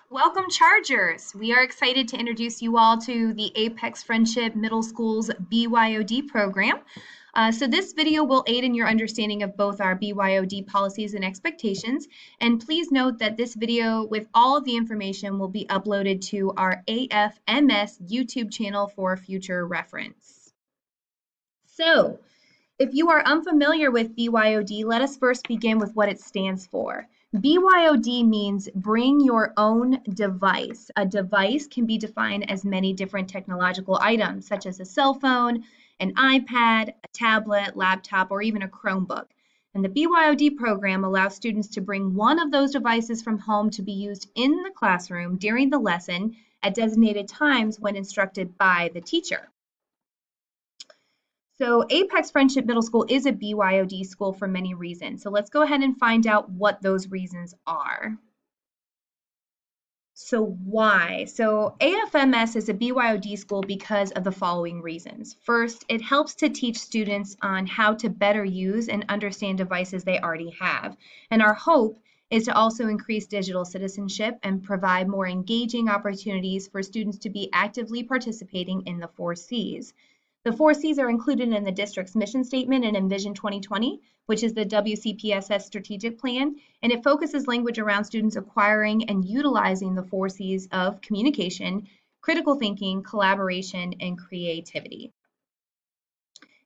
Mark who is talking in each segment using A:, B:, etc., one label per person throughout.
A: Welcome, Chargers! We are excited to introduce you all to the Apex Friendship Middle School's BYOD program. This video will aid in your understanding of both our BYOD policies and expectations. And please note that this video with all of the information will be uploaded to our AFMS YouTube channel for future reference. So, if you are unfamiliar with BYOD, let us first begin with what it stands for. BYOD means bring your own device. A device can be defined as many different technological items, such as a cell phone, an iPad, a tablet, laptop, or even a Chromebook. And the BYOD program allows students to bring one of those devices from home to be used in the classroom during the lesson at designated times when instructed by the teacher. So Apex Friendship Middle School is a BYOD school for many reasons. So let's go ahead and find out what those reasons are. So why? So AFMS is a BYOD school because of the following reasons. First, it helps to teach students on how to better use and understand devices they already have. And our hope is to also increase digital citizenship and provide more engaging opportunities for students to be actively participating in the 4 Cs. The 4 Cs are included in the district's mission statement and Envision 2020, which is the WCPSS strategic plan, and it focuses language around students acquiring and utilizing the 4 Cs of communication, critical thinking, collaboration, and creativity.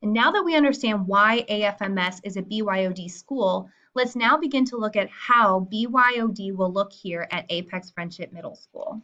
A: And now that we understand why AFMS is a BYOD school, let's now begin to look at how BYOD will look here at Apex Friendship Middle School.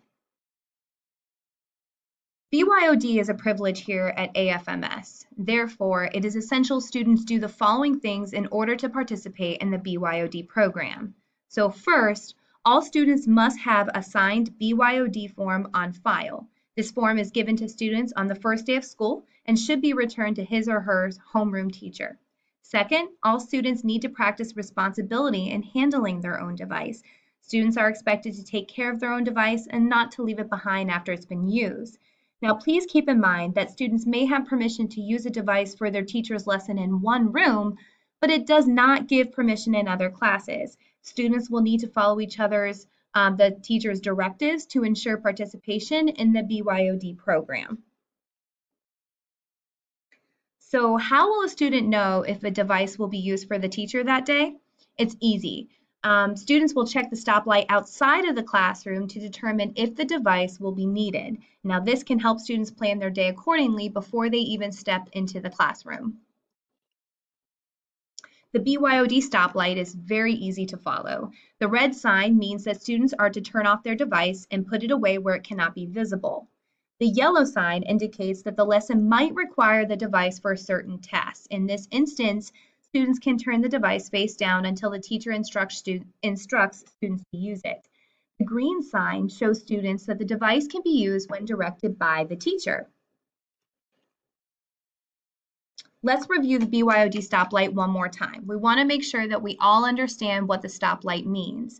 A: BYOD is a privilege here at AFMS. Therefore, it is essential students do the following things in order to participate in the BYOD program. So first, all students must have a signed BYOD form on file. This form is given to students on the first day of school and should be returned to his or her homeroom teacher. Second, all students need to practice responsibility in handling their own device. Students are expected to take care of their own device and not to leave it behind after it's been used. Now, please keep in mind that students may have permission to use a device for their teacher's lesson in one room, but it does not give permission in other classes. Students will need to follow the teacher's directives to ensure participation in the BYOD program. So how will a student know if a device will be used for the teacher that day? It's easy. Students will check the stoplight outside of the classroom to determine if the device will be needed. Now, this can help students plan their day accordingly before they even step into the classroom. The BYOD stoplight is very easy to follow. The red sign means that students are to turn off their device and put it away where it cannot be visible. The yellow sign indicates that the lesson might require the device for a certain task. In this instance, students can turn the device face down until the teacher instructs students to use it. The green sign shows students that the device can be used when directed by the teacher. Let's review the BYOD stoplight one more time. We want to make sure that we all understand what the stoplight means.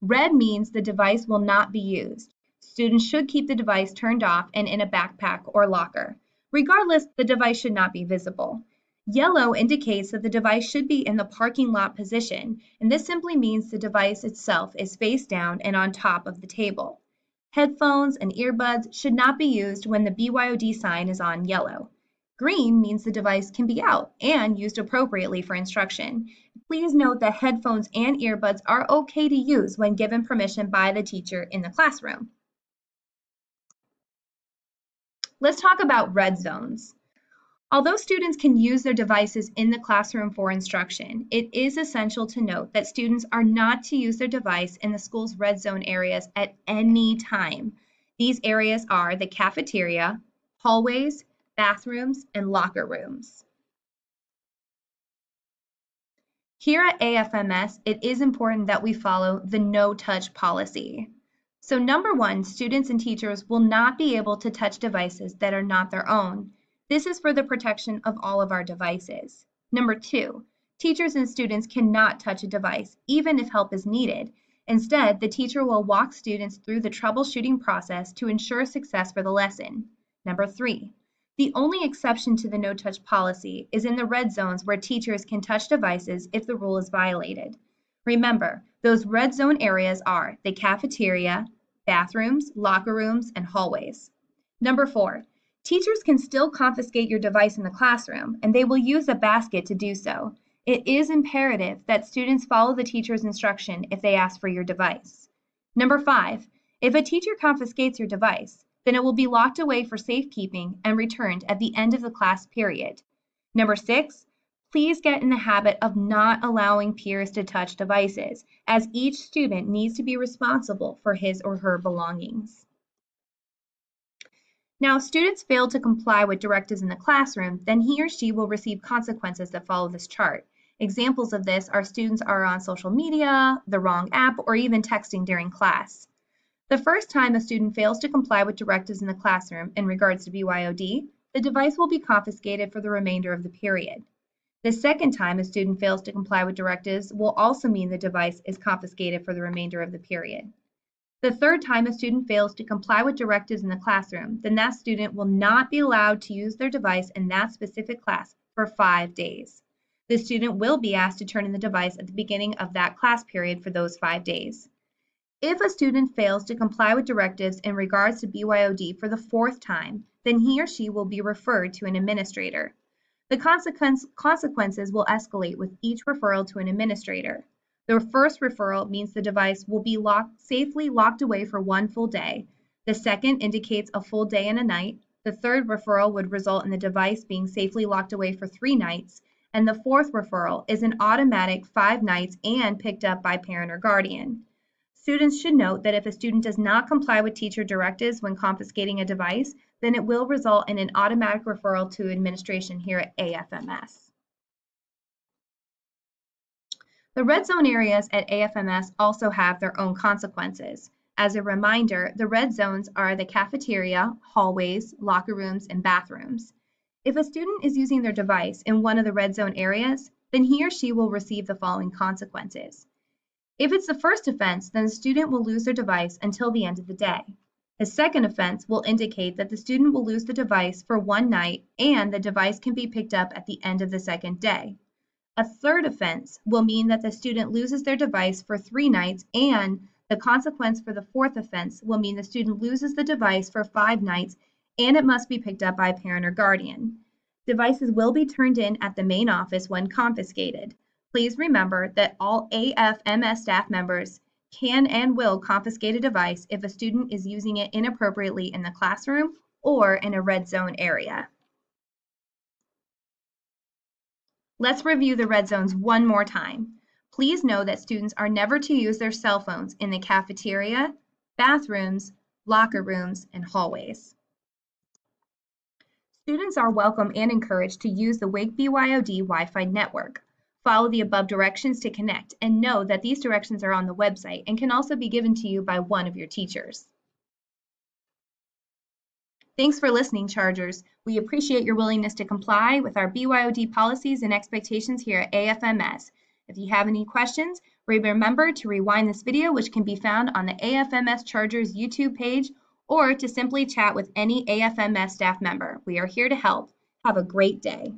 A: Red means the device will not be used. Students should keep the device turned off and in a backpack or locker. Regardless, the device should not be visible. Yellow indicates that the device should be in the parking lot position, and this simply means the device itself is face down and on top of the table. Headphones and earbuds should not be used when the BYOD sign is on yellow. Green means the device can be out and used appropriately for instruction. Please note that headphones and earbuds are okay to use when given permission by the teacher in the classroom. Let's talk about red zones. Although students can use their devices in the classroom for instruction, it is essential to note that students are not to use their device in the school's red zone areas at any time. These areas are the cafeteria, hallways, bathrooms, and locker rooms. Here at AFMS, it is important that we follow the no-touch policy. So number 1, students and teachers will not be able to touch devices that are not their own. This is for the protection of all of our devices. Number 2, teachers and students cannot touch a device, even if help is needed. Instead, the teacher will walk students through the troubleshooting process to ensure success for the lesson. Number 3, the only exception to the no-touch policy is in the red zones where teachers can touch devices if the rule is violated. Remember, those red zone areas are the cafeteria, hallways, bathrooms, and locker rooms. Here at AFMS, it is important that we follow the no-touch policy. So number 1, students and teachers will not be able to touch devices that are not their own. This is for the protection of all of our devices. Number 2, teachers and students cannot touch a device, even if help is needed. Instead, the teacher will walk students through the troubleshooting process to ensure success for the lesson. Number 3, the only exception to the no-touch policy is in the red zones where teachers can touch devices if the rule is violated. Remember, those red zone areas are the cafeteria, bathrooms, locker rooms, and hallways. Number 4, teachers can still confiscate your device in the classroom, and they will use a basket to do so. It is imperative that students follow the teacher's instruction if they ask for your device. Number 5, if a teacher confiscates your device, then it will be locked away for safekeeping and returned at the end of the class period. Number 6, please get in the habit of not allowing peers to touch devices, as each student needs to be responsible for his or her belongings. Now, if students fail to comply with directives in the classroom, then he or she will receive consequences that follow this chart. Examples of this are students are on social media, the wrong app, or even texting during class. The first time a student fails to comply with directives in the classroom in regards to BYOD, the device will be confiscated for the remainder of the period. The second time a student fails to comply with directives will also mean the device is confiscated for the remainder of the period. The third time a student fails to comply with directives in the classroom, then that student will not be allowed to use their device in that specific class for 5 days. The student will be asked to turn in the device at the beginning of that class period for those 5 days. If a student fails to comply with directives in regards to BYOD for the 4th time, then he or she will be referred to an administrator. The consequences will escalate with each referral to an administrator. The first referral means the device will be safely locked away for 1 full day. The second indicates a full day and a night. The third referral would result in the device being safely locked away for 3 nights. And the fourth referral is an automatic 5 nights and picked up by parent or guardian. Students should note that if a student does not comply with teacher directives when confiscating a device, then it will result in an automatic referral to administration here at AFMS. The red zone areas at AFMS also have their own consequences. As a reminder, the red zones are the cafeteria, hallways, locker rooms, and bathrooms. If a student is using their device in one of the red zone areas, then he or she will receive the following consequences. If it's the first offense, then the student will lose their device until the end of the day. The second offense will indicate that the student will lose the device for 1 night and the device can be picked up at the end of the second day. A third offense will mean that the student loses their device for 3 nights, and the consequence for the fourth offense will mean the student loses the device for 5 nights, and it must be picked up by a parent or guardian. Devices will be turned in at the main office when confiscated. Please remember that all AFMS staff members can and will confiscate a device if a student is using it inappropriately in the classroom or in a red zone area. Let's review the red zones one more time. Please know that students are never to use their cell phones in the cafeteria, bathrooms, locker rooms, and hallways. Students are welcome and encouraged to use the WIG BYOD Wi-Fi network. Follow the above directions to connect and know that these directions are on the website and can also be given to you by one of your teachers. Thanks for listening, Chargers. We appreciate your willingness to comply with our BYOD policies and expectations here at AFMS. If you have any questions, remember to rewind this video, which can be found on the AFMS Chargers YouTube page, or to simply chat with any AFMS staff member. We are here to help. Have a great day.